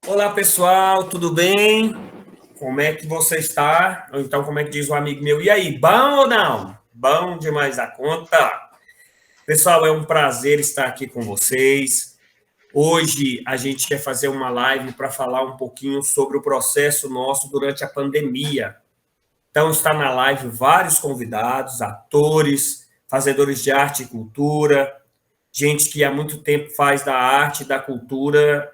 Olá, pessoal, tudo bem? Como é que você está? Ou então, como é que diz um amigo meu? E aí, bom ou não? Bom demais a conta? Pessoal, é um prazer estar aqui com vocês. Hoje a gente quer fazer uma live para falar um pouquinho sobre o processo nosso durante a pandemia. Então, está na live vários convidados, atores, fazedores de arte e cultura, gente que há muito tempo faz da arte e da cultura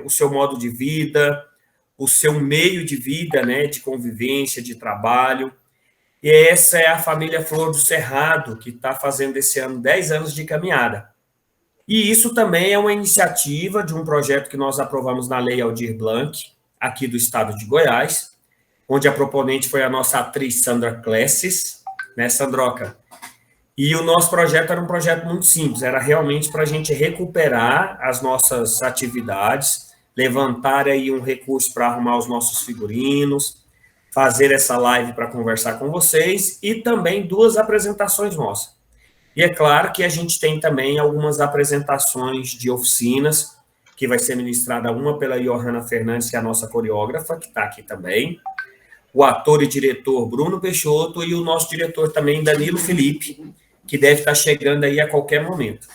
o seu modo de vida, o seu meio de vida, né, de convivência, de trabalho. E essa é a família Flor do Cerrado, que está fazendo esse ano 10 anos de caminhada. E isso também é uma iniciativa de um projeto que nós aprovamos na Lei Aldir Blanc, aqui do estado de Goiás, onde a proponente foi a nossa atriz Sandra Classes, né, Sandroca? E o nosso projeto era um projeto muito simples, era realmente para a gente recuperar as nossas atividades, levantar aí um recurso para arrumar os nossos figurinos, fazer essa live para conversar com vocês e também duas apresentações nossas. E é claro que a gente tem também algumas apresentações de oficinas, que vai ser ministrada uma pela Johanna Fernandes, que é a nossa coreógrafa, que está aqui também, o ator e diretor Bruno Peixoto e o nosso diretor também, Danilo Felipe, que deve estar chegando aí a qualquer momento.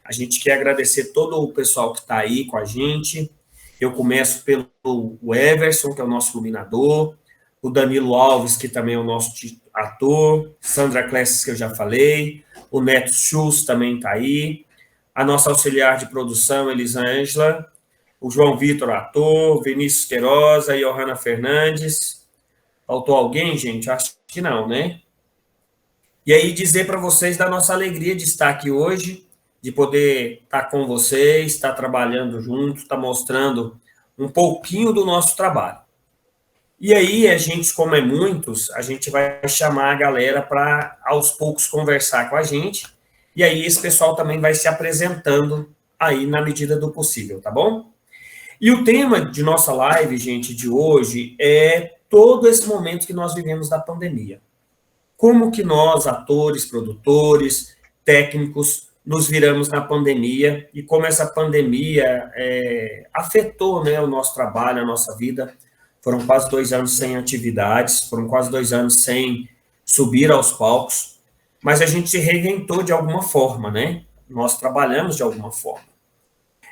A gente quer agradecer todo o pessoal que está aí com a gente. Eu começo pelo Everson, que é o nosso iluminador, o Danilo Alves, que também é o nosso ator, Sandra Classes, que eu já falei, o Neto Schultz também está aí, a nossa auxiliar de produção, Elisângela, o João Vitor, ator, Vinícius Queiroz, a Johanna Fernandes. Faltou alguém, gente? Acho que não, né? E aí dizer para vocês da nossa alegria de estar aqui hoje, de poder estar com vocês, estar trabalhando junto, estar mostrando um pouquinho do nosso trabalho. E aí, a gente, como é muitos, a gente vai chamar a galera para, aos poucos, conversar com a gente. E aí, esse pessoal também vai se apresentando aí na medida do possível, tá bom? E o tema de nossa live, gente, de hoje é todo esse momento que nós vivemos da pandemia. Como que nós, atores, produtores, técnicos, nos viramos na pandemia e como essa pandemia afetou, né, o nosso trabalho, a nossa vida. Foram quase 2 anos sem atividades, foram quase 2 anos sem subir aos palcos, mas a gente se reinventou de alguma forma, né? Nós trabalhamos de alguma forma.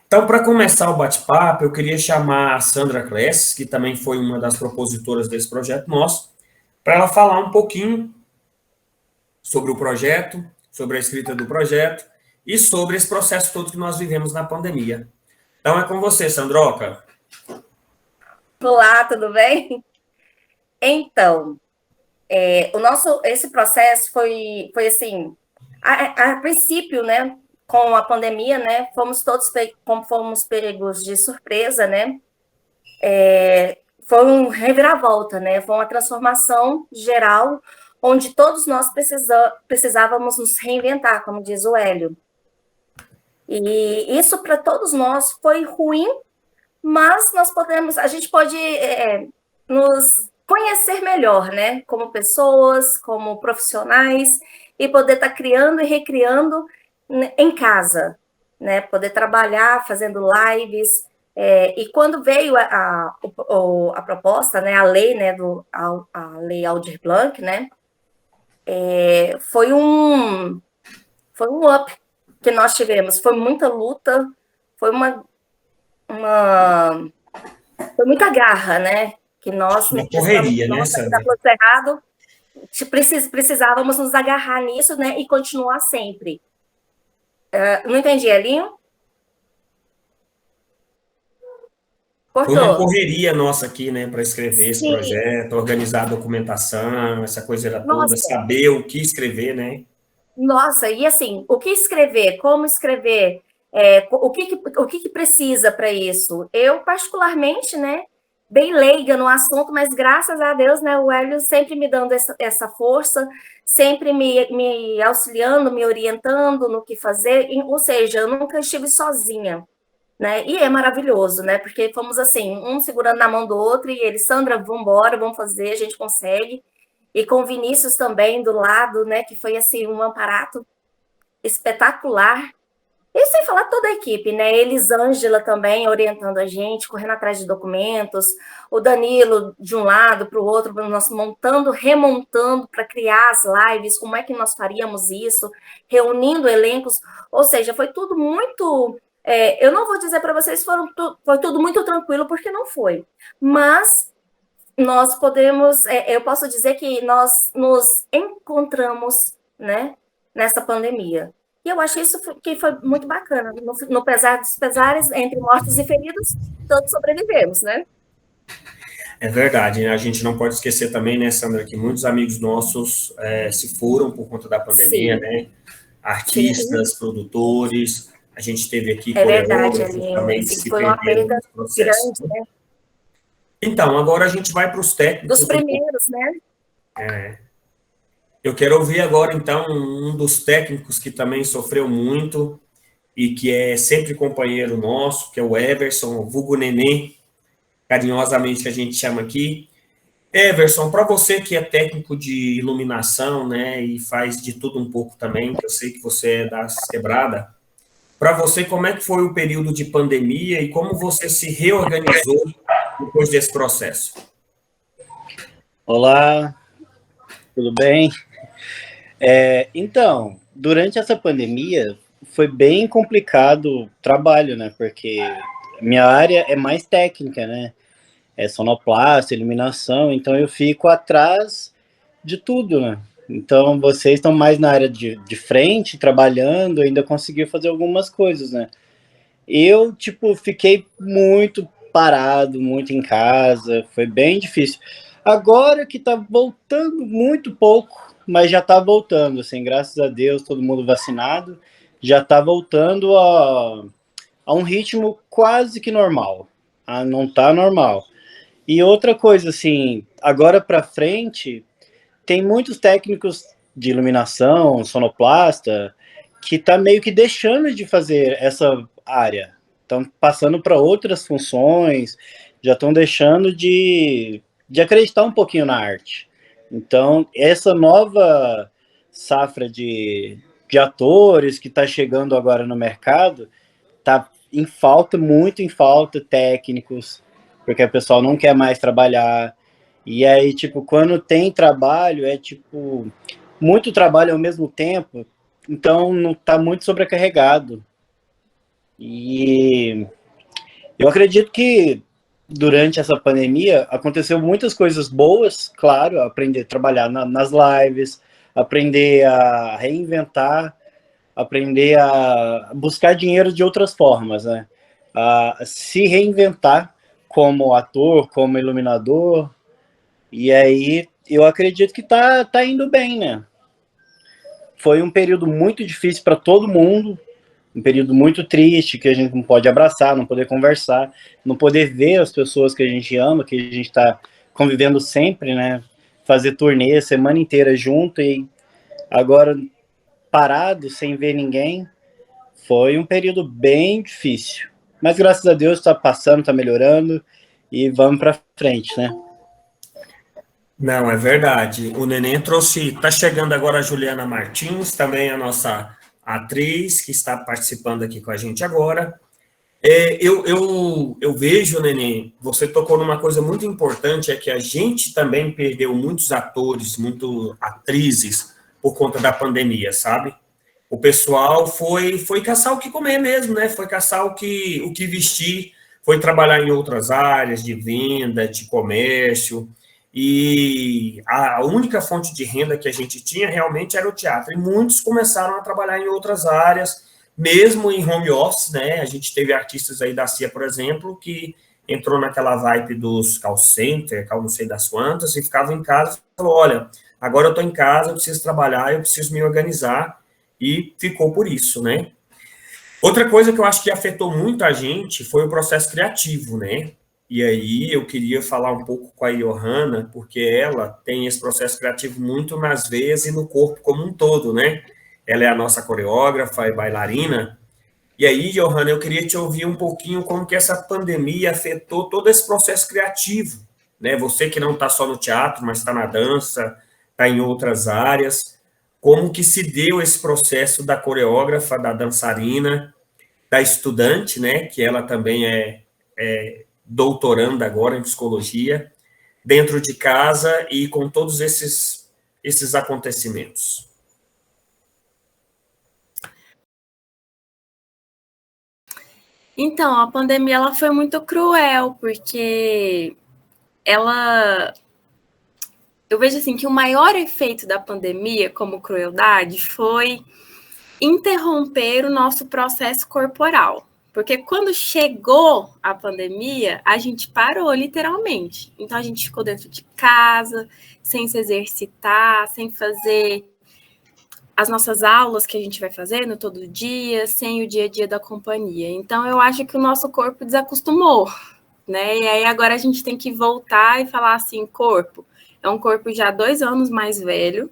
Então, para começar o bate-papo, eu queria chamar a Sandra Kless, que também foi uma das propositoras desse projeto nosso, para ela falar um pouquinho sobre o projeto, sobre a escrita do projeto e sobre esse processo todo que nós vivemos na pandemia. Então, é com você, Sandroca. Olá, tudo bem? Então, esse processo foi assim, a princípio, né, com a pandemia, né, como fomos pegos de surpresa, né, foi um reviravolta, né, foi uma transformação geral, onde todos nós precisávamos nos reinventar, como diz o Hélio. E isso para todos nós foi ruim, mas a gente pode nos conhecer melhor, né? Como pessoas, como profissionais, e poder estar criando e recriando em casa, né? Poder trabalhar fazendo lives. E quando veio a proposta, né? A lei, né? A lei Aldir Blanc, né? Foi um up que nós tivemos. Foi muita luta, foi uma foi muita garra, né? Que nós, Uma estamos, correria, né, nós aqui da Sandra? Flor Cerrado, precisávamos nos agarrar nisso, né? E continuar sempre. Não entendi, Elinho? Foi uma Cortou. correria nossa aqui, né, para escrever esse Sim. projeto, organizar a documentação, essa coisa toda, Nossa, saber o que escrever, né? nossa. E assim, o que escrever? Como escrever? O que precisa para isso? Eu, particularmente, né? Bem leiga no assunto, mas graças a Deus, né, o Hélio sempre me dando essa força, sempre me auxiliando, me orientando no que fazer, ou seja, eu nunca estive sozinha, né, e é maravilhoso, né, porque fomos assim, um segurando na mão do outro, e ele, Sandra, vamos embora, vamos fazer, a gente consegue, e com o Vinícius também do lado, né, que foi assim, um amparato espetacular, E sem falar toda a equipe, né? Elisângela também orientando a gente, correndo atrás de documentos, o Danilo de um lado para o outro, nós montando, remontando para criar as lives, como é que nós faríamos isso, reunindo elencos, ou seja, foi tudo muito. Eu não vou dizer para vocês que foi tudo muito tranquilo, porque não foi, mas nós podemos, eu posso dizer que nós nos encontramos, né, nessa pandemia. E eu acho isso que foi muito bacana. No pesar dos pesares, entre mortos e feridos, todos sobrevivemos, né? É verdade, né? A gente não pode esquecer também, né, Sandra, que muitos amigos nossos se foram por conta da pandemia, Sim, né? sim, Artistas, produtores, a gente teve aqui é verdade, coreógrafos Aline. também que Assim, se foi uma perderam perda nesse processo, grande, né? né? Então, agora a gente vai para os Dos técnicos um pouco. primeiros, né? Eu quero ouvir agora, então, um dos técnicos que também sofreu muito e que é sempre companheiro nosso, que é o Everson, o vulgo Nenê, carinhosamente que a gente chama aqui. Everson, para você que é técnico de iluminação, né, e faz de tudo um pouco também, que eu sei que você é das quebradas, para você, como é que foi o período de pandemia e como você se reorganizou depois desse processo? Olá, tudo bem? Então, durante essa pandemia foi bem complicado o trabalho, né? Porque minha área é mais técnica, né? É sonoplasta, iluminação, então eu fico atrás de tudo, né? Então vocês estão mais na área de frente, trabalhando, ainda conseguiu fazer algumas coisas, né? Eu, tipo, fiquei muito parado, muito em casa, foi bem difícil. Agora que tá voltando muito pouco, mas já tá voltando, assim, graças a Deus, todo mundo vacinado, já tá voltando a um ritmo quase que normal. Ah, não tá normal. E outra coisa, assim, agora para frente, tem muitos técnicos de iluminação, sonoplasta, que tá meio que deixando de fazer essa área. Estão passando para outras funções, já estão deixando de acreditar um pouquinho na arte. Então, essa nova safra de atores que está chegando agora no mercado, tá em falta, muito em falta, técnicos, porque o pessoal não quer mais trabalhar. E aí, tipo, quando tem trabalho, é tipo, muito trabalho ao mesmo tempo, então não tá muito sobrecarregado. E eu acredito que durante essa pandemia aconteceu muitas coisas boas, claro, aprender a trabalhar nas lives, aprender a reinventar, aprender a buscar dinheiro de outras formas, né? A se reinventar como ator, como iluminador, e aí eu acredito que tá indo bem, né? Foi um período muito difícil para todo mundo, um período muito triste, que a gente não pode abraçar, não poder conversar, não poder ver as pessoas que a gente ama, que a gente está convivendo sempre, né? Fazer turnê semana inteira junto e agora parado, sem ver ninguém, foi um período bem difícil. Mas graças a Deus está passando, está melhorando e vamos para frente, né? Não, é verdade. O Neném trouxe. Está chegando agora a Juliana Martins, também a nossa atriz, que está participando aqui com a gente agora. Eu vejo, Neném, você tocou numa coisa muito importante, é que a gente também perdeu muitos atores, muitas atrizes, por conta da pandemia, sabe? O pessoal foi caçar o que comer mesmo, né? Foi caçar o que vestir, foi trabalhar em outras áreas de venda, de comércio, e a única fonte de renda que a gente tinha realmente era o teatro. E muitos começaram a trabalhar em outras áreas, mesmo em home office, né? A gente teve artistas aí da CIA, por exemplo, que entrou naquela vibe dos call center, call não sei das quantas, e ficava em casa e falou: olha, agora eu estou em casa, eu preciso trabalhar, eu preciso me organizar, e ficou por isso, né? Outra coisa que eu acho que afetou muito a gente foi o processo criativo, né? E aí eu queria falar um pouco com a Johanna, porque ela tem esse processo criativo muito nas veias e no corpo como um todo, né? Ela é a nossa coreógrafa e bailarina. E aí, Johanna, eu queria te ouvir um pouquinho como que essa pandemia afetou todo esse processo criativo, né? Você que não está só no teatro, mas está na dança, está em outras áreas. Como que se deu esse processo da coreógrafa, da dançarina, da estudante, né, que ela também é doutoranda agora em psicologia, dentro de casa e com todos esses acontecimentos? Então, a pandemia ela foi muito cruel, porque eu vejo assim que o maior efeito da pandemia, como crueldade, foi interromper o nosso processo corporal. Porque quando chegou a pandemia, a gente parou literalmente. Então a gente ficou dentro de casa, sem se exercitar, sem fazer as nossas aulas que a gente vai fazendo todo dia, sem o dia a dia da companhia. Então eu acho que o nosso corpo desacostumou, né? E aí agora a gente tem que voltar e falar assim, corpo, é um corpo já 2 anos mais velho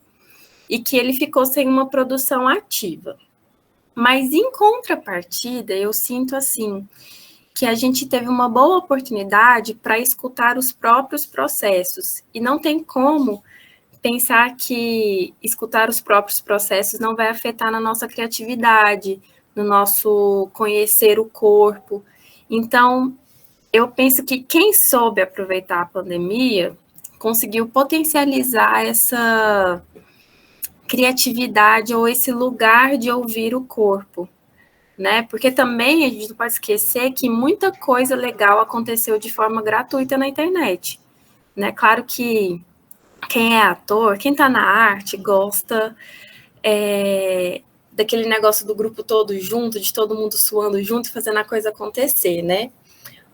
e que ele ficou sem uma produção ativa. Mas em contrapartida, eu sinto assim que a gente teve uma boa oportunidade para escutar os próprios processos e não tem como pensar que escutar os próprios processos não vai afetar na nossa criatividade, no nosso conhecer o corpo. Então, eu penso que quem soube aproveitar a pandemia conseguiu potencializar essa criatividade ou esse lugar de ouvir o corpo, né? Porque também a gente não pode esquecer que muita coisa legal aconteceu de forma gratuita na internet, né? Claro que quem é ator, quem tá na arte, gosta daquele negócio do grupo todo junto, de todo mundo suando junto e fazendo a coisa acontecer, né?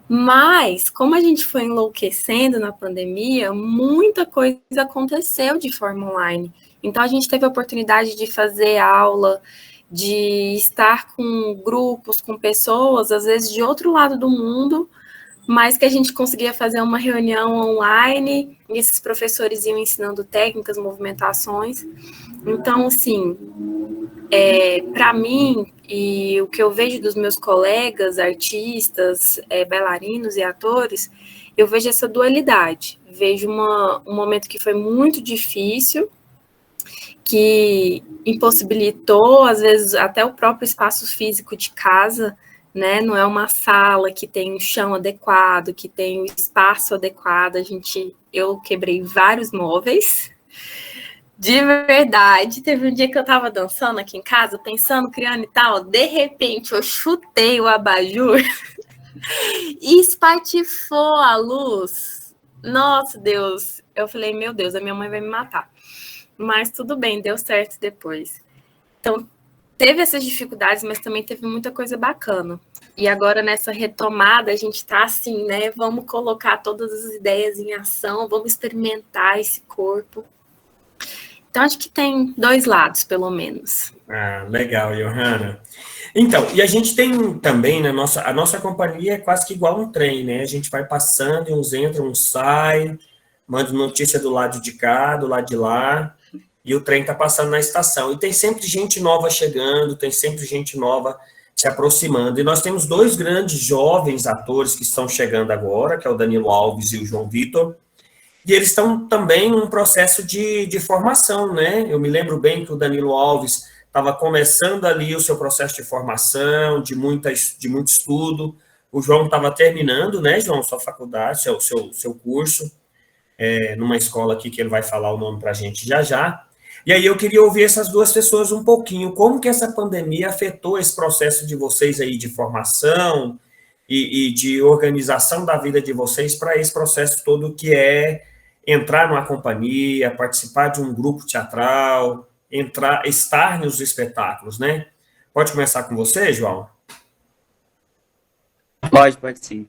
Mas, como a gente foi enlouquecendo na pandemia, muita coisa aconteceu de forma online. Então, a gente teve a oportunidade de fazer aula, de estar com grupos, com pessoas, às vezes de outro lado do mundo, mas que a gente conseguia fazer uma reunião online, e esses professores iam ensinando técnicas, movimentações. Então, assim, para mim, e o que eu vejo dos meus colegas, artistas, bailarinos e atores, eu vejo essa dualidade. Vejo um momento que foi muito difícil, que impossibilitou, às vezes, até o próprio espaço físico de casa, né? Não é uma sala que tem um chão adequado, que tem um espaço adequado. Eu quebrei vários móveis, de verdade. Teve um dia que eu tava dançando aqui em casa, pensando, criando e tal, de repente eu chutei o abajur e espatifou a luz. Nossa, Deus. Eu falei, meu Deus, a minha mãe vai me matar. Mas tudo bem, deu certo depois. Então, teve essas dificuldades, mas também teve muita coisa bacana. E agora, nessa retomada, a gente tá assim, né? Vamos colocar todas as ideias em ação, vamos experimentar esse corpo. Então, acho que tem 2 lados, pelo menos. Ah, legal, Johanna. Então, e a gente tem também, né, a nossa companhia é quase que igual um trem, né? A gente vai passando, uns entram, uns saem, manda notícia do lado de cá, do lado de lá, e o trem está passando na estação. E tem sempre gente nova chegando, tem sempre gente nova se aproximando. E nós temos 2 grandes jovens atores que estão chegando agora, que é o Danilo Alves e o João Vitor. E eles estão também num processo de formação, né? Eu me lembro bem que o Danilo Alves estava começando ali o seu processo de formação, de muito estudo. O João estava terminando, né, João, sua faculdade, seu curso, numa escola aqui que ele vai falar o nome para a gente já já. E aí eu queria ouvir essas 2 pessoas um pouquinho, como que essa pandemia afetou esse processo de vocês aí de formação e de organização da vida de vocês para esse processo todo que é entrar numa companhia, participar de um grupo teatral, estar nos espetáculos, né? Pode começar com você, João? Pode sim.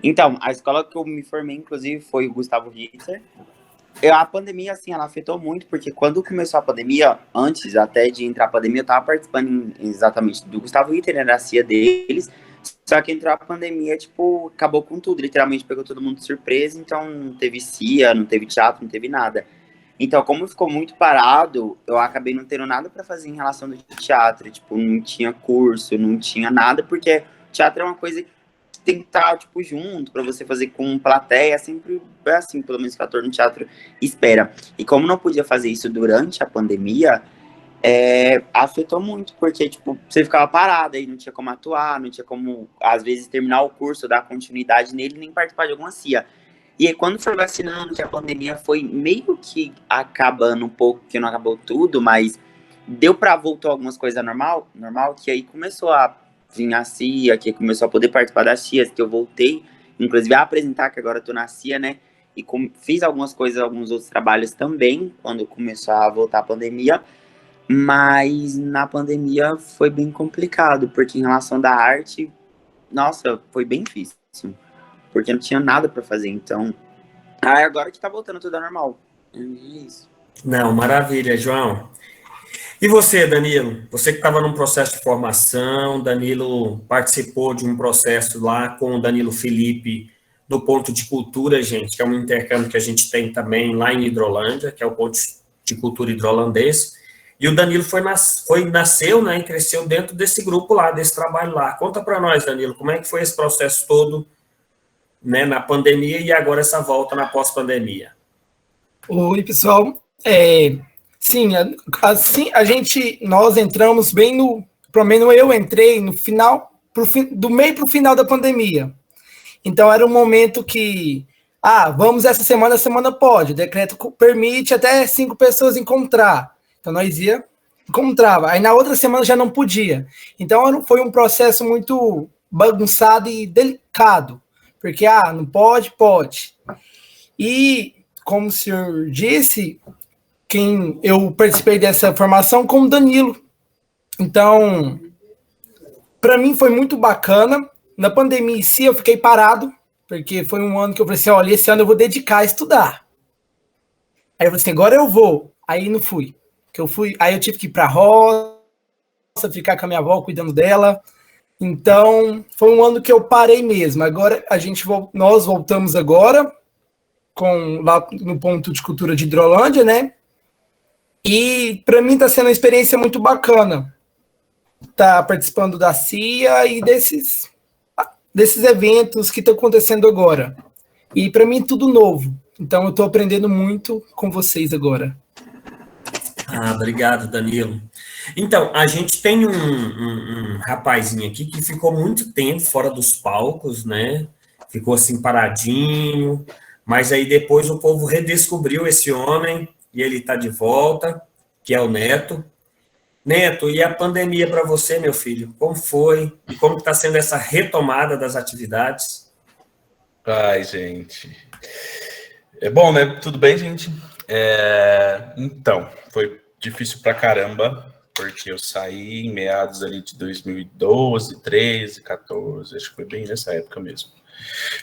Então, a escola que eu me formei, inclusive, foi o Gustavo Ritter. A pandemia, assim, ela afetou muito, porque quando começou a pandemia, antes até de entrar a pandemia, eu tava participando exatamente do Gustavo Ritter, era a CIA deles, só que entrou a pandemia, tipo, acabou com tudo, literalmente pegou todo mundo de surpresa, então não teve CIA, não teve teatro, não teve nada. Então, como ficou muito parado, eu acabei não tendo nada para fazer em relação do teatro, tipo, não tinha curso, não tinha nada, porque teatro é uma coisa que tem que estar, tipo, junto, para você fazer com plateia, sempre é assim, pelo menos que o ator no teatro espera. E como não podia fazer isso durante a pandemia, afetou muito, porque, tipo, você ficava parado, aí não tinha como atuar, não tinha como, às vezes, terminar o curso, dar continuidade nele, nem participar de alguma CIA. E aí, quando foi vacinando, que a pandemia foi meio que acabando um pouco, que não acabou tudo, mas deu pra voltar algumas coisas normal, que aí começou a vir a CIA, que começou a poder participar das CIAs, que eu voltei, inclusive, a apresentar, que agora eu tô na CIA, né? E fiz algumas coisas, alguns outros trabalhos também, quando começou a voltar a pandemia. Mas na pandemia foi bem complicado, porque em relação da arte, nossa, foi bem difícil. Porque não tinha nada para fazer, então... agora que tá voltando tudo ao normal. É isso. Não, maravilha, João. E você, Danilo? Você que estava num processo de formação, Danilo participou de um processo lá com o Danilo Felipe, do Ponto de Cultura, gente, que é um intercâmbio que a gente tem também lá em Hidrolândia, que é o Ponto de Cultura Hidrolandês. E o Danilo nasceu, né, e cresceu dentro desse grupo lá, desse trabalho lá. Conta para nós, Danilo, como é que foi esse processo todo, né, na pandemia e agora essa volta na pós-pandemia? Oi, pessoal. Sim, assim, nós entramos bem pelo menos eu entrei no final, do meio para o final da pandemia. Então, era um momento que, vamos essa semana pode, o decreto permite até 5 pessoas encontrar. Então, nós encontrava. Aí, na outra semana, já não podia. Então, foi um processo muito bagunçado e delicado. Porque, não pode, pode. E, como o senhor disse, eu participei dessa formação com o Danilo. Então, para mim foi muito bacana. Na pandemia em si, eu fiquei parado, porque foi um ano que eu falei assim, olha, esse ano eu vou dedicar a estudar. Aí eu falei assim, agora eu vou. Aí não fui. Aí eu tive que ir para a roça, ficar com a minha avó, cuidando dela. Então, foi um ano que eu parei mesmo. Agora, nós voltamos agora, lá no Ponto de Cultura de Hidrolândia, né? E para mim está sendo uma experiência muito bacana. Tá participando da CIA e desses eventos que estão acontecendo agora. E para mim tudo novo. Então eu estou aprendendo muito com vocês agora. Obrigado, Danilo. Então, a gente tem um rapazinho aqui que ficou muito tempo fora dos palcos, né? Ficou assim paradinho, mas aí depois o povo redescobriu esse homem e ele está de volta, que é o Neto. Neto, e a pandemia para você, meu filho? Como foi? E como está sendo essa retomada das atividades? Ai, gente. É bom, né? Tudo bem, gente? Então, foi difícil pra caramba, porque eu saí em meados ali de 2012, 13, 14, acho que foi bem nessa época mesmo.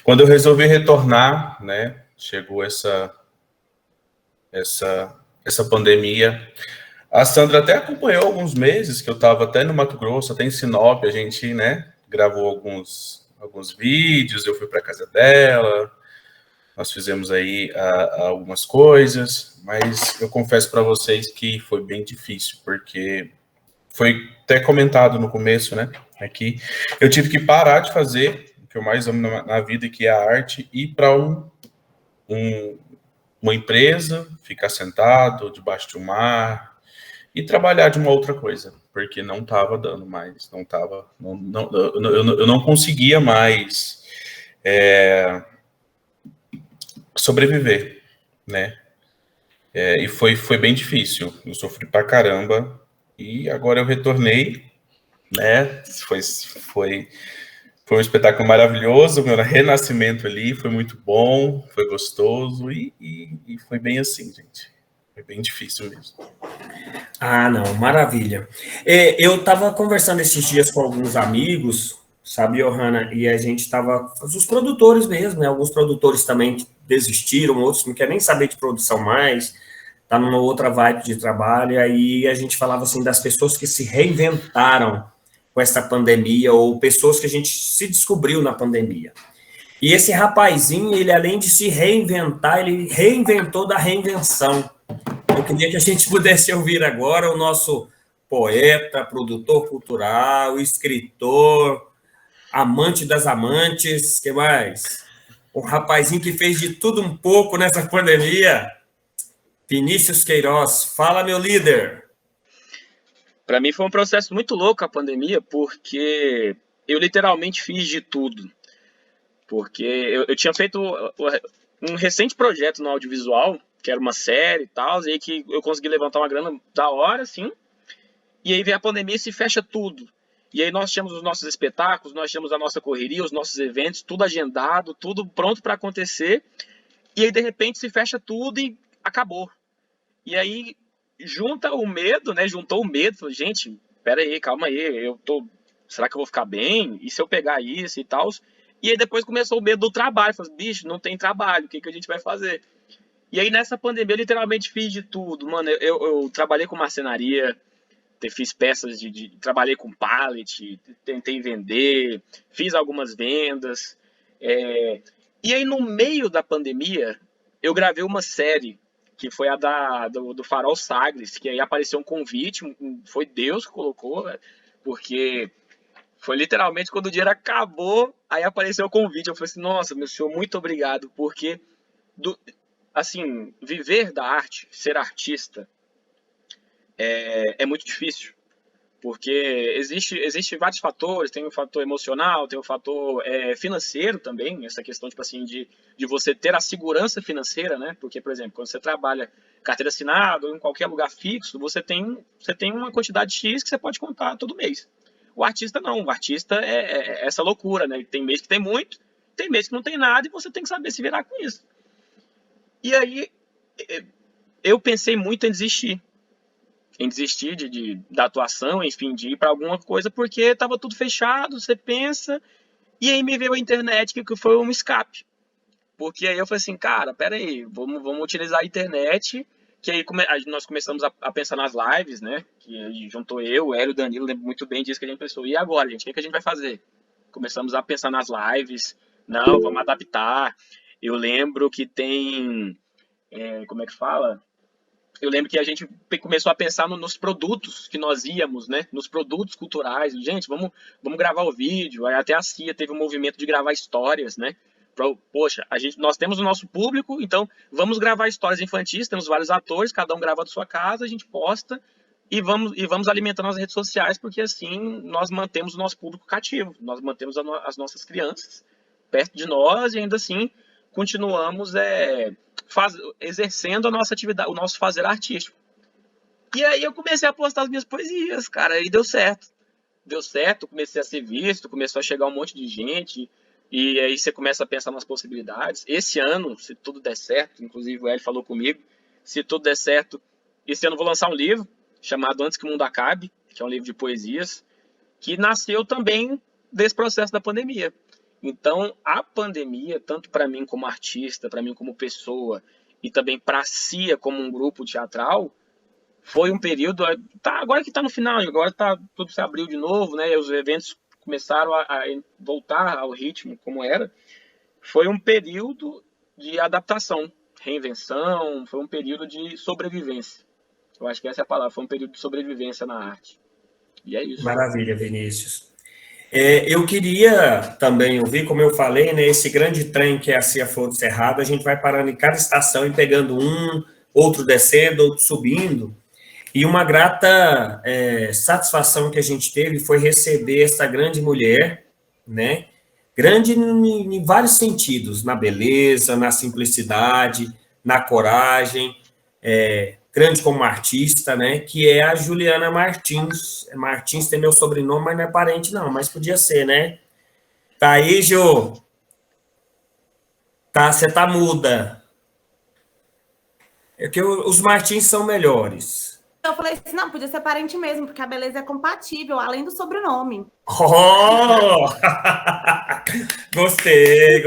Quando eu resolvi retornar, né, chegou essa pandemia. A Sandra até acompanhou alguns meses, que eu estava até no Mato Grosso, até em Sinop, a gente, né, gravou alguns vídeos, eu fui para casa dela, nós fizemos aí algumas coisas, mas eu confesso para vocês que foi bem difícil, porque foi até comentado no começo, né, aqui, eu tive que parar de fazer o que eu mais amo na vida, que é a arte, e ir para uma empresa, ficar sentado debaixo de um mar e trabalhar de uma outra coisa, porque não estava dando mais, eu não conseguia mais sobreviver, né? E foi bem difícil, eu sofri pra caramba, e agora eu retornei, né? Foi um espetáculo maravilhoso, meu renascimento ali, foi muito bom, foi gostoso, e foi bem assim, gente. Foi bem difícil mesmo. Não, maravilha. Eu estava conversando esses dias com alguns amigos, sabe, Johanna, e a gente estava, os produtores mesmo, né, alguns produtores também que desistiram, outros não querem nem saber de produção mais, tá numa outra vibe de trabalho, e aí a gente falava assim das pessoas que se reinventaram com essa pandemia, ou pessoas que a gente se descobriu na pandemia. E esse rapazinho, ele além de se reinventar, ele reinventou da reinvenção. Eu queria que a gente pudesse ouvir agora o nosso poeta, produtor cultural, escritor, amante das amantes, que mais? Um rapazinho que fez de tudo um pouco nessa pandemia. Vinícius Queiroz, fala, meu líder. Para mim foi um processo muito louco a pandemia, porque eu literalmente fiz de tudo. Porque eu tinha feito um recente projeto no audiovisual, que era uma série e tal, e aí que eu consegui levantar uma grana da hora, assim, e aí vem a pandemia e se fecha tudo. E aí nós tínhamos os nossos espetáculos, nós tínhamos a nossa correria, os nossos eventos, tudo agendado, tudo pronto para acontecer, e aí de repente se fecha tudo e acabou. E aí junta o medo, né? Juntou o medo, falou, gente, pera aí, calma aí, será que eu vou ficar bem? E se eu pegar isso e tal? E aí depois começou o medo do trabalho, falei, bicho, não tem trabalho, o que a gente vai fazer? E aí nessa pandemia eu literalmente fiz de tudo, mano, eu trabalhei com marcenaria, fiz peças trabalhei com pallet, tentei vender, fiz algumas vendas, e aí no meio da pandemia eu gravei uma série que foi a do Farol Sagres, que aí apareceu um convite, foi Deus que colocou, porque foi literalmente quando o dinheiro acabou, aí apareceu o convite. Eu falei assim, nossa, meu senhor, muito obrigado, porque, assim, viver da arte, ser artista, é muito difícil. Porque existe vários fatores, tem o fator emocional, tem o fator financeiro também, essa questão, tipo assim, de você ter a segurança financeira, né? Porque, por exemplo, quando você trabalha carteira assinada ou em qualquer lugar fixo, você tem uma quantidade X que você pode contar todo mês. O artista não, o artista é essa loucura, né? Tem mês que tem muito, tem mês que não tem nada e você tem que saber se virar com isso. E aí, eu pensei muito em desistir da atuação, enfim, de ir para alguma coisa, porque estava tudo fechado, você pensa, e aí me veio a internet, que foi um escape. Porque aí eu falei assim, cara, peraí, vamos utilizar a internet, que aí nós começamos a pensar nas lives, né, que aí juntou eu, o Hélio, o Danilo, lembro muito bem disso que a gente pensou, e agora, gente, o que a gente vai fazer? Começamos a pensar nas lives, não, vamos adaptar. Eu lembro que tem, como é que fala? Eu lembro que a gente começou a pensar nos produtos que nós íamos, né? Nos produtos culturais. Gente, vamos gravar o vídeo. Aí até a CIA teve um movimento de gravar histórias, né? Poxa, nós temos o nosso público, então vamos gravar histórias infantis. Temos vários atores, cada um grava da sua casa, a gente posta e vamos alimentando as redes sociais, porque assim nós mantemos o nosso público cativo, nós mantemos as nossas crianças perto de nós e ainda assim continuamos exercendo a nossa atividade, o nosso fazer artístico. E aí eu comecei a postar as minhas poesias, cara, e deu certo. Deu certo, comecei a ser visto, começou a chegar um monte de gente, e aí você começa a pensar nas possibilidades. Esse ano, se tudo der certo, inclusive o Hélio falou comigo, se tudo der certo, esse ano eu vou lançar um livro chamado Antes que o Mundo Acabe, que é um livro de poesias, que nasceu também desse processo da pandemia. Então, a pandemia, tanto para mim como artista, para mim como pessoa, e também para a CIA como um grupo teatral, foi um período, agora que está no final, agora tudo se abriu de novo, né? E os eventos começaram a voltar ao ritmo como era. Foi um período de adaptação, reinvenção, foi um período de sobrevivência. Eu acho que essa é a palavra, foi um período de sobrevivência na arte. E é isso. Maravilha, Vinícius. Eu queria também ouvir, como eu falei, né, esse grande trem que é a CIA Flor do Cerrado, a gente vai parando em cada estação e pegando outro descendo, outro subindo, e uma grata satisfação que a gente teve foi receber essa grande mulher, né, grande em vários sentidos, na beleza, na simplicidade, na coragem, grande como artista, né, que é a Juliana Martins. Martins tem meu sobrenome, mas não é parente não, mas podia ser, né? Tá aí, Ju? Você tá muda. É que os Martins são melhores. Eu falei assim, não, podia ser parente mesmo, porque a beleza é compatível, além do sobrenome. Oh! Gostei.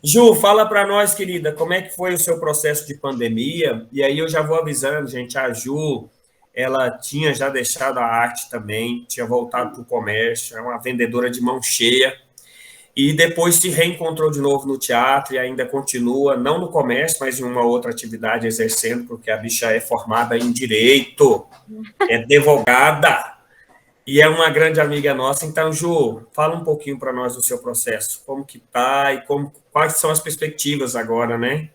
Ju, fala para nós, querida, como é que foi o seu processo de pandemia? E aí eu já vou avisando, gente, a Ju, ela tinha já deixado a arte também, tinha voltado para o comércio, é uma vendedora de mão cheia, e depois se reencontrou de novo no teatro e ainda continua, não no comércio, mas em uma outra atividade exercendo, porque a bicha é formada em Direito, é advogada, e é uma grande amiga nossa. Então, Ju, fala um pouquinho para nós do seu processo, como que tá e quais são as perspectivas agora, né?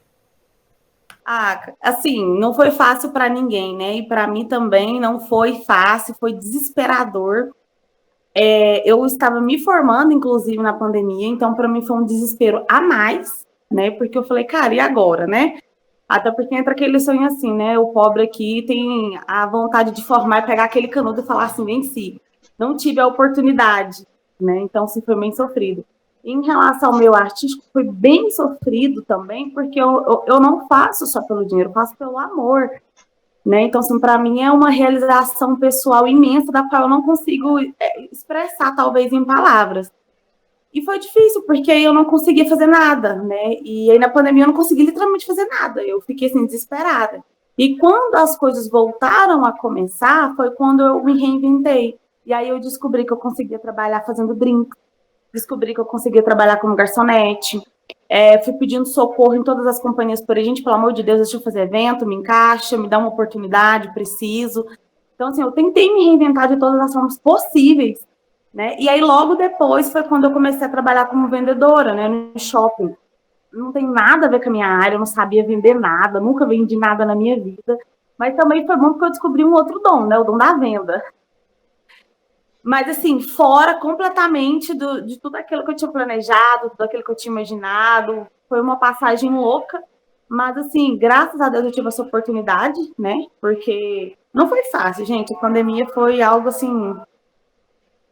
Assim, não foi fácil para ninguém, né? E para mim também não foi fácil, foi desesperador. Eu estava me formando, inclusive, na pandemia, então para mim foi um desespero a mais, né? Porque eu falei, cara, e agora, né? Até porque entra aquele sonho assim, né? O pobre aqui tem a vontade de formar e pegar aquele canudo e falar assim, venci. Não tive a oportunidade, né? Então, sim, foi bem sofrido. Em relação ao meu artístico, foi bem sofrido também, porque eu não faço só pelo dinheiro, eu faço pelo amor, né? Então, assim, para mim é uma realização pessoal imensa, da qual eu não consigo expressar, talvez, em palavras. E foi difícil, porque eu não conseguia fazer nada, né? E aí na pandemia eu não consegui literalmente fazer nada. Eu fiquei assim, desesperada. E quando as coisas voltaram a começar, foi quando eu me reinventei. E aí eu descobri que eu conseguia trabalhar fazendo brinco, descobri que eu conseguia trabalhar como garçonete. Fui pedindo socorro em todas as companhias por aí, gente, pelo amor de Deus, deixa eu fazer evento, me encaixa, me dá uma oportunidade, preciso. Então, assim, eu tentei me reinventar de todas as formas possíveis, né? E aí, logo depois, foi quando eu comecei a trabalhar como vendedora, né, no shopping. Não tem nada a ver com a minha área, eu não sabia vender nada, nunca vendi nada na minha vida. Mas também foi bom porque eu descobri um outro dom, né, o dom da venda. Mas, assim, fora completamente de tudo aquilo que eu tinha planejado, tudo aquilo que eu tinha imaginado. Foi uma passagem louca, mas, assim, graças a Deus eu tive essa oportunidade, né? Porque não foi fácil, gente. A pandemia foi algo, assim...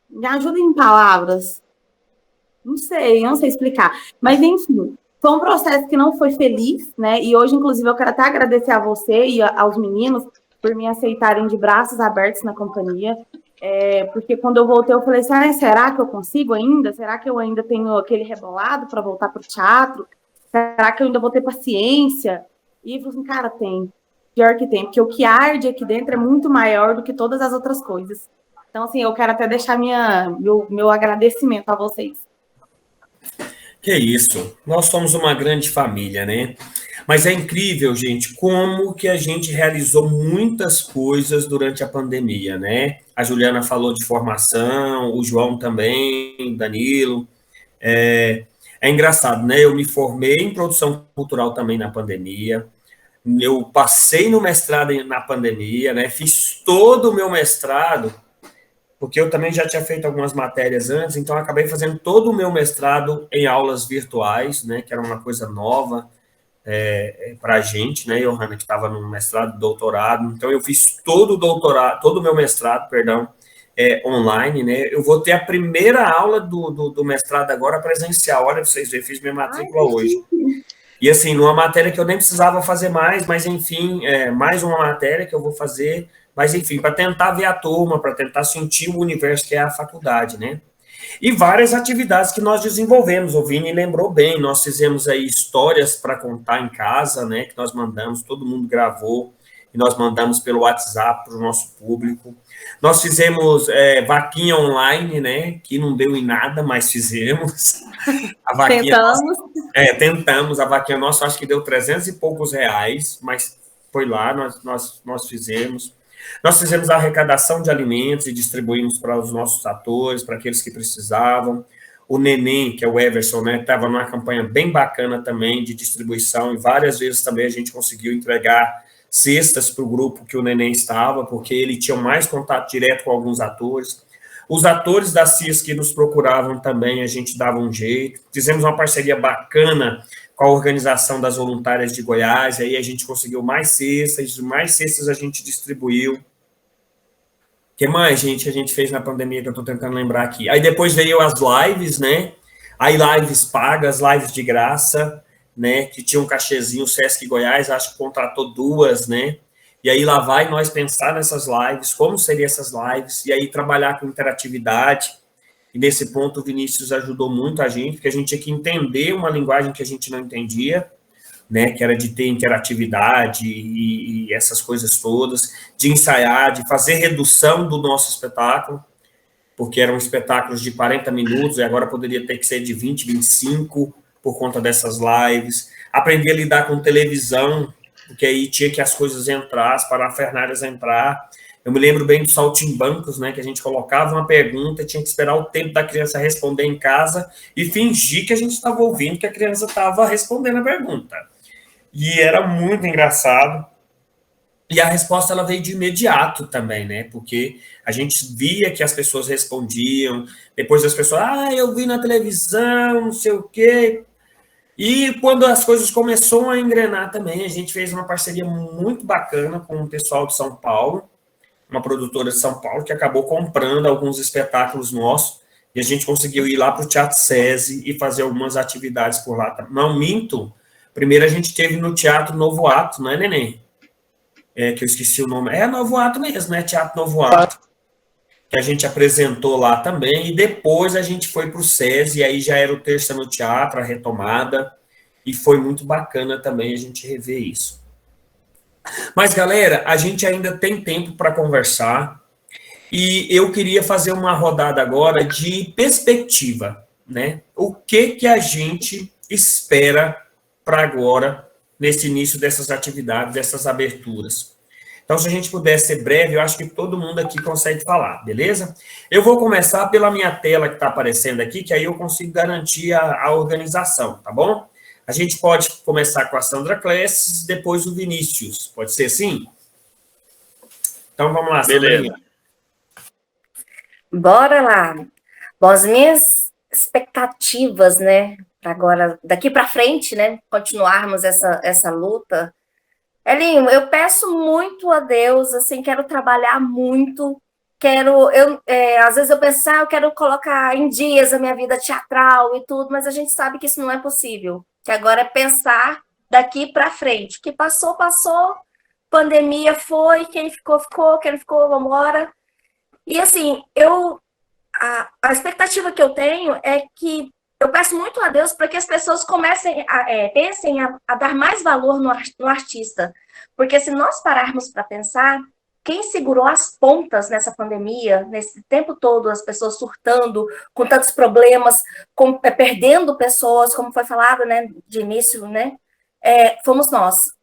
Me ajuda em palavras. Não sei explicar. Mas, enfim, foi um processo que não foi feliz, né? E hoje, inclusive, eu quero até agradecer a você e aos meninos por me aceitarem de braços abertos na companhia. Porque quando eu voltei, eu falei assim, será que eu consigo ainda? Será que eu ainda tenho aquele rebolado para voltar para o teatro? Será que eu ainda vou ter paciência? E eu falei assim, cara, tem. Pior que tem, porque o que arde aqui dentro é muito maior do que todas as outras coisas. Então, assim, eu quero até deixar meu agradecimento a vocês. Que isso, nós somos uma grande família, né? Mas é incrível, gente, como que a gente realizou muitas coisas durante a pandemia, né? A Juliana falou de formação, o João também, o Danilo. É engraçado, né? Eu me formei em produção cultural também na pandemia. Eu passei no mestrado na pandemia, né? Fiz todo o meu mestrado, porque eu também já tinha feito algumas matérias antes, então eu acabei fazendo todo o meu mestrado em aulas virtuais, né? Que era uma coisa nova para a gente, né, Johanna, que estava no mestrado, doutorado. Então, eu fiz todo o meu mestrado, perdão, online, né? Eu vou ter a primeira aula do mestrado agora presencial. Olha, vocês verem, fiz minha matrícula hoje. E, assim, numa matéria que eu nem precisava fazer mais, mas, enfim, mais uma matéria que eu vou fazer, mas, enfim, para tentar ver a turma, para tentar sentir o universo que é a faculdade, né? E várias atividades que nós desenvolvemos, o Vini lembrou bem, nós fizemos aí histórias para contar em casa, né, que nós mandamos, todo mundo gravou, e nós mandamos pelo WhatsApp para o nosso público. Nós fizemos vaquinha online, né, que não deu em nada, mas fizemos. A vaquinha Tentamos. Tentamos, a vaquinha nossa acho que deu 300 e poucos reais, mas foi lá, nós fizemos. Nós fizemos a arrecadação de alimentos e distribuímos para os nossos atores, para aqueles que precisavam. O Neném, que é o Everson, né, estava numa campanha bem bacana também de distribuição, e várias vezes também a gente conseguiu entregar cestas para o grupo que o Neném estava, porque ele tinha mais contato direto com alguns atores. Os atores da CIS que nos procuravam também, a gente dava um jeito. Fizemos uma parceria bacana com a Organização das Voluntárias de Goiás, aí a gente conseguiu mais cestas a gente distribuiu. O que mais, gente, a gente fez na pandemia que eu estou tentando lembrar aqui? Aí depois veio as lives, né? Aí lives pagas, lives de graça, né? Que tinha um cachezinho, o Sesc Goiás, acho que contratou 2, né? E aí lá vai nós pensar nessas lives, como seriam essas lives, e aí trabalhar com interatividade. E nesse ponto o Vinícius ajudou muito a gente, porque a gente tinha que entender uma linguagem que a gente não entendia, né, que era de ter interatividade e essas coisas todas, de ensaiar, de fazer redução do nosso espetáculo, porque eram espetáculos de 40 minutos, e agora poderia ter que ser de 20, 25, por conta dessas lives. Aprender a lidar com televisão, porque aí tinha que as coisas entrar, as parafernálias entrar. Eu me lembro bem dos saltimbancos, né, que a gente colocava uma pergunta, tinha que esperar o tempo da criança responder em casa e fingir que a gente estava ouvindo que a criança estava respondendo a pergunta. E era muito engraçado. E a resposta ela veio de imediato também, né? Porque a gente via que as pessoas respondiam, depois as pessoas, eu vi na televisão, não sei o quê. E quando as coisas começaram a engrenar também, a gente fez uma parceria muito bacana com o pessoal de São Paulo, uma produtora de São Paulo, que acabou comprando alguns espetáculos nossos, e a gente conseguiu ir lá para o Teatro SESI e fazer algumas atividades por lá. Não minto, primeiro a gente teve no Teatro Novo Ato, não é, Neném? Que eu esqueci o nome. É Novo Ato mesmo, né? Teatro Novo Ato. Que a gente apresentou lá também. E depois a gente foi para o SESI, e aí já era o Terça no Teatro, a retomada. E foi muito bacana também a gente rever isso. Mas, galera, a gente ainda tem tempo para conversar. E eu queria fazer uma rodada agora de perspectiva, né? O que a gente espera para agora, nesse início dessas atividades, dessas aberturas. Então, se a gente puder ser breve, eu acho que todo mundo aqui consegue falar, beleza? Eu vou começar pela minha tela que está aparecendo aqui, que aí eu consigo garantir a organização, tá bom? A gente pode começar com a Sandra Clesses, depois o Vinícius. Pode ser assim? Então, vamos lá, Sandra. Bora lá. Bom, as minhas expectativas, né, agora, daqui para frente, né, continuarmos essa luta. Elinho, eu peço muito a Deus, assim, quero trabalhar muito, às vezes eu penso, eu quero colocar em dias a minha vida teatral e tudo, mas a gente sabe que isso não é possível, que agora é pensar daqui para frente, que passou, pandemia foi, quem ficou, quem não ficou, vamos embora. E assim, a expectativa que eu tenho é que eu peço muito a Deus para que as pessoas pensem a dar mais valor no artista. Porque se nós pararmos para pensar, quem segurou as pontas nessa pandemia, nesse tempo todo, as pessoas surtando, com tantos problemas, perdendo pessoas, como foi falado, né, de início, né, fomos nós,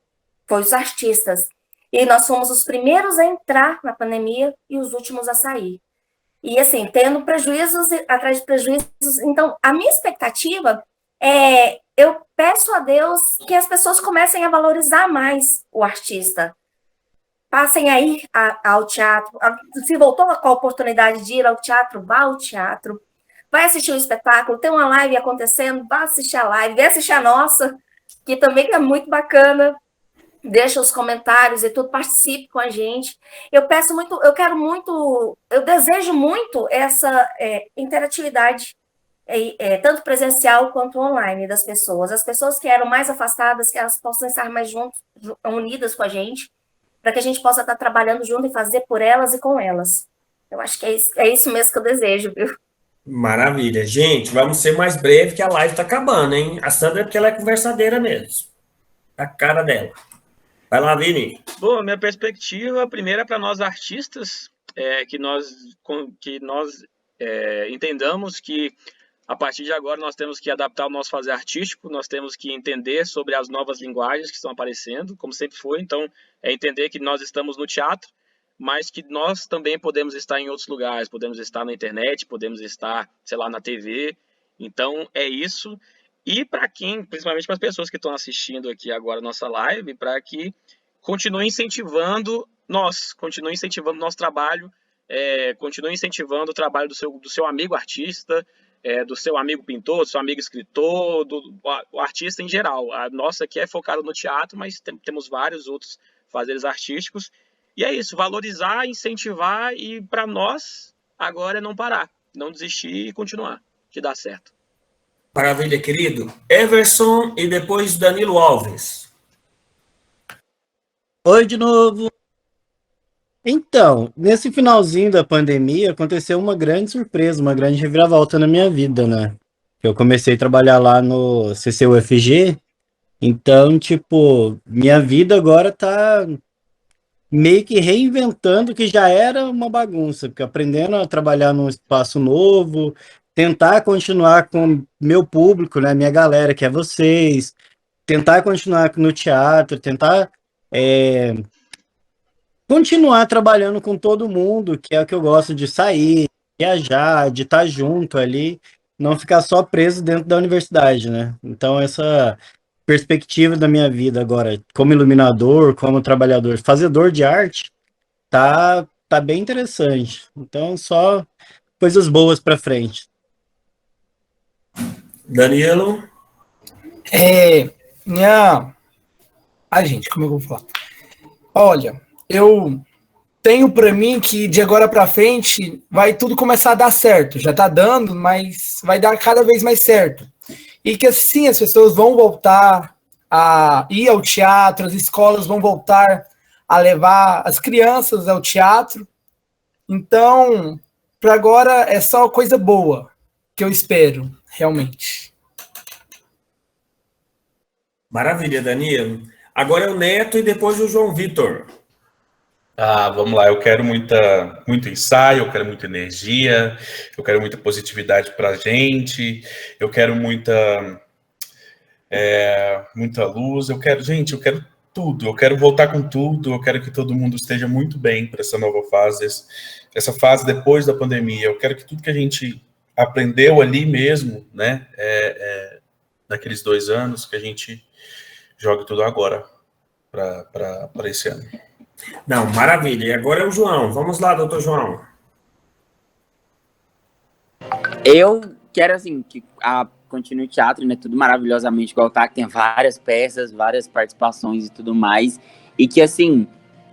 foi os artistas. E nós fomos os primeiros a entrar na pandemia e os últimos a sair. E, assim, tendo prejuízos atrás de prejuízos. Então, a minha expectativa eu peço a Deus que as pessoas comecem a valorizar mais o artista. Passem a ir ao teatro. Se voltou com a oportunidade de ir ao teatro, vá ao teatro. Vai assistir o espetáculo, tem uma live acontecendo, vá assistir a live, vem assistir a nossa, que também é muito bacana. Deixa os comentários e tudo, participe com a gente. Eu peço muito, eu desejo muito essa interatividade, tanto presencial quanto online das pessoas. As pessoas que eram mais afastadas, que elas possam estar mais unidas com a gente, para que a gente possa estar trabalhando junto e fazer por elas e com elas. Eu acho que é isso mesmo que eu desejo, viu? Maravilha. Gente, vamos ser mais breve que a live está acabando, hein? A Sandra é porque ela é conversadeira mesmo. A cara dela. Vai lá, Vini. Bom, minha perspectiva, primeiro, é para nós artistas, que nós entendamos que, a partir de agora, nós temos que adaptar o nosso fazer artístico, nós temos que entender sobre as novas linguagens que estão aparecendo, como sempre foi. Então, entender que nós estamos no teatro, mas que nós também podemos estar em outros lugares, podemos estar na internet, podemos estar, sei lá, na TV. Então, é isso. E para quem, principalmente para as pessoas que estão assistindo aqui agora a nossa live, para que continue incentivando o nosso trabalho, continue incentivando o trabalho do seu amigo artista, do seu amigo pintor, do seu amigo escritor, o artista em geral. A nossa aqui é focada no teatro, mas temos vários outros fazeres artísticos. E é isso, valorizar, incentivar e para nós agora é não parar, não desistir e continuar, que dá certo. Maravilha, querido. Everson e depois Danilo Alves. Oi de novo. Então, nesse finalzinho da pandemia, aconteceu uma grande surpresa, uma grande reviravolta na minha vida, né? Eu comecei a trabalhar lá no CCUFG, então, tipo, minha vida agora tá meio que reinventando o que já era uma bagunça, porque aprendendo a trabalhar num espaço novo, tentar continuar com meu público, né, minha galera, que é vocês, tentar continuar no teatro, tentar continuar trabalhando com todo mundo, que é o que eu gosto de sair, viajar, de estar junto ali, não ficar só preso dentro da universidade, né? Então, essa perspectiva da minha vida agora, como iluminador, como trabalhador, fazedor de arte, tá bem interessante. Então, só coisas boas para frente. Danilo? Gente, como eu vou falar? Olha, eu tenho para mim que de agora para frente vai tudo começar a dar certo. Já tá dando, mas vai dar cada vez mais certo. E que assim as pessoas vão voltar a ir ao teatro, as escolas vão voltar a levar as crianças ao teatro. Então, para agora é só coisa boa que eu espero, realmente. Maravilha, Danilo. Agora é o Neto e depois o João Vitor. Vamos lá, eu quero muito ensaio, eu quero muita energia, eu quero muita positividade para a gente, eu quero muita luz, eu quero tudo, eu quero voltar com tudo, eu quero que todo mundo esteja muito bem para essa nova fase, essa fase depois da pandemia, eu quero que tudo que a gente aprendeu ali mesmo, né, naqueles 2 anos, que a gente jogue tudo agora para esse ano. Não, maravilha. E agora é o João. Vamos lá, doutor João. Eu quero, assim, que continue o teatro, né? Tudo maravilhosamente igual tá, que tem várias peças, várias participações e tudo mais. E que, assim,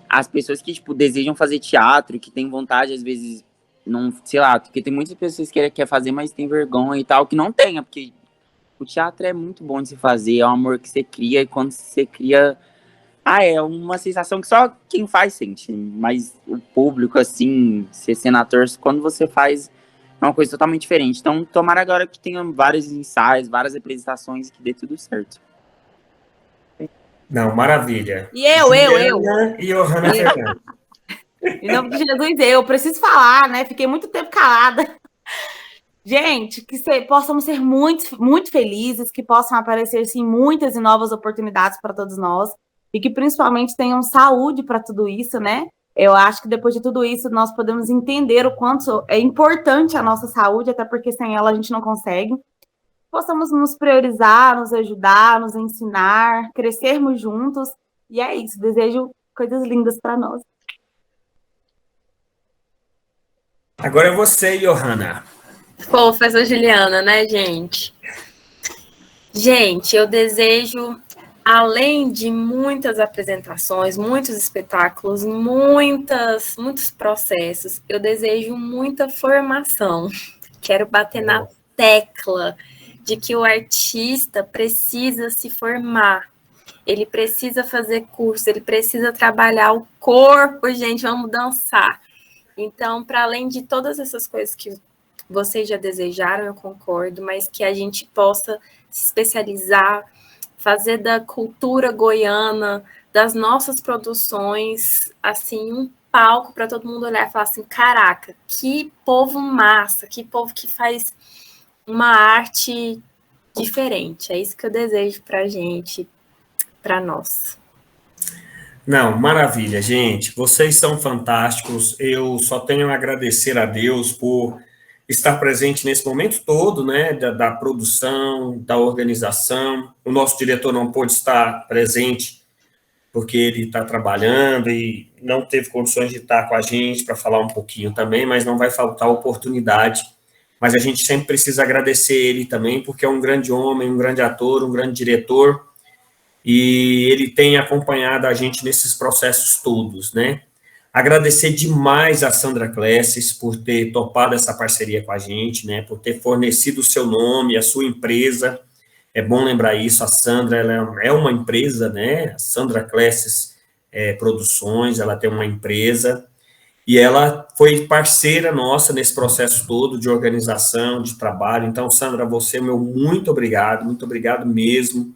as pessoas que, tipo, desejam fazer teatro, que têm vontade, às vezes, não, sei lá, porque tem muitas pessoas que querem fazer, mas tem vergonha e tal, que não tenha, porque o teatro é muito bom de se fazer, é um amor que você cria, e quando você cria... é uma sensação que só quem faz sente, mas o público, assim, ser ator, quando você faz, é uma coisa totalmente diferente. Então, tomara agora que tenha vários ensaios, várias apresentações e que dê tudo certo. Não, maravilha. E eu. E Johanna Fernandes. Em nome de Jesus, eu preciso falar, né? Fiquei muito tempo calada. Gente, que possamos ser muito, muito felizes, que possam aparecer, sim, muitas e novas oportunidades para todos nós. E que principalmente tenham saúde para tudo isso, né? Eu acho que depois de tudo isso nós podemos entender o quanto é importante a nossa saúde, até porque sem ela a gente não consegue. Possamos nos priorizar, nos ajudar, nos ensinar, crescermos juntos. E é isso, desejo coisas lindas para nós. Agora é você, Johanna. Fofa essa Juliana, né, gente? Gente, eu desejo... Além de muitas apresentações, muitos espetáculos, muitos processos, eu desejo muita formação. Quero bater na tecla de que o artista precisa se formar. Ele precisa fazer curso, ele precisa trabalhar o corpo, gente, vamos dançar. Então, para além de todas essas coisas que vocês já desejaram, eu concordo, mas que a gente possa se especializar, fazer da cultura goiana, das nossas produções, assim, um palco para todo mundo olhar e falar assim, caraca, que povo massa, que povo que faz uma arte diferente. É isso que eu desejo para a gente, para nós. Não, maravilha, gente. Vocês são fantásticos. Eu só tenho a agradecer a Deus por estar presente nesse momento todo, né, da produção, da organização. O nosso diretor não pôde estar presente porque ele está trabalhando e não teve condições de estar com a gente para falar um pouquinho também, mas não vai faltar oportunidade. Mas a gente sempre precisa agradecer ele também, porque é um grande homem, um grande ator, um grande diretor, e ele tem acompanhado a gente nesses processos todos, né? Agradecer demais a Sandra Classes por ter topado essa parceria com a gente, né? Por ter fornecido o seu nome, a sua empresa. É bom lembrar isso, a Sandra ela é uma empresa, né? A Sandra Classes Produções, ela tem uma empresa, e ela foi parceira nossa nesse processo todo de organização, de trabalho. Então, Sandra, você, meu muito obrigado mesmo.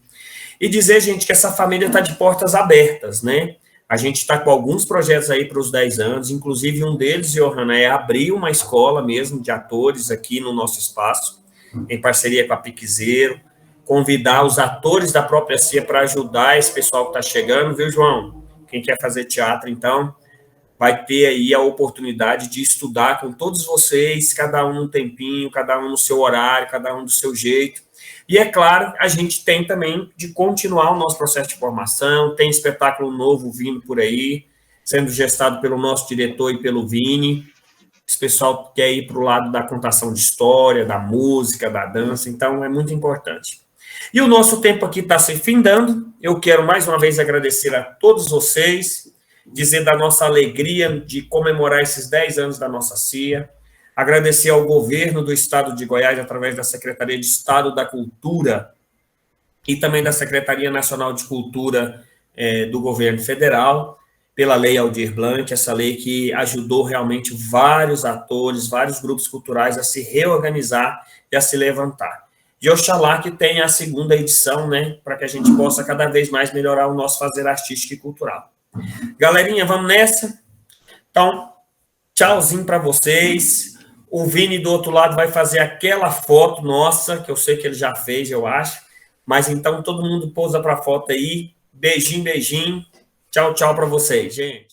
E dizer, gente, que essa família está de portas abertas, né? A gente está com alguns projetos aí para os 10 anos, inclusive um deles, Johanna, é abrir uma escola mesmo de atores aqui no nosso espaço, em parceria com a Piquezeiro, convidar os atores da própria CIA para ajudar esse pessoal que está chegando, viu, João? Quem quer fazer teatro, então, vai ter aí a oportunidade de estudar com todos vocês, cada um um tempinho, cada um no seu horário, cada um do seu jeito. E, é claro, a gente tem também de continuar o nosso processo de formação, tem espetáculo novo vindo por aí, sendo gestado pelo nosso diretor e pelo Vini. Esse pessoal quer ir para o lado da contação de história, da música, da dança, então é muito importante. E o nosso tempo aqui está se findando. Eu quero mais uma vez agradecer a todos vocês, dizer da nossa alegria de comemorar esses 10 anos da nossa CIA, agradecer ao governo do estado de Goiás, através da Secretaria de Estado da Cultura e também da Secretaria Nacional de Cultura do governo federal, pela Lei Aldir Blanc, essa lei que ajudou realmente vários atores, vários grupos culturais a se reorganizar e a se levantar. E oxalá que tenha a segunda edição, né, para que a gente possa cada vez mais melhorar o nosso fazer artístico e cultural. Galerinha, vamos nessa? Então, tchauzinho para vocês. O Vini do outro lado vai fazer aquela foto nossa, que eu sei que ele já fez, eu acho. Mas então todo mundo pousa para a foto aí. Beijinho, beijinho. Tchau, tchau para vocês, gente.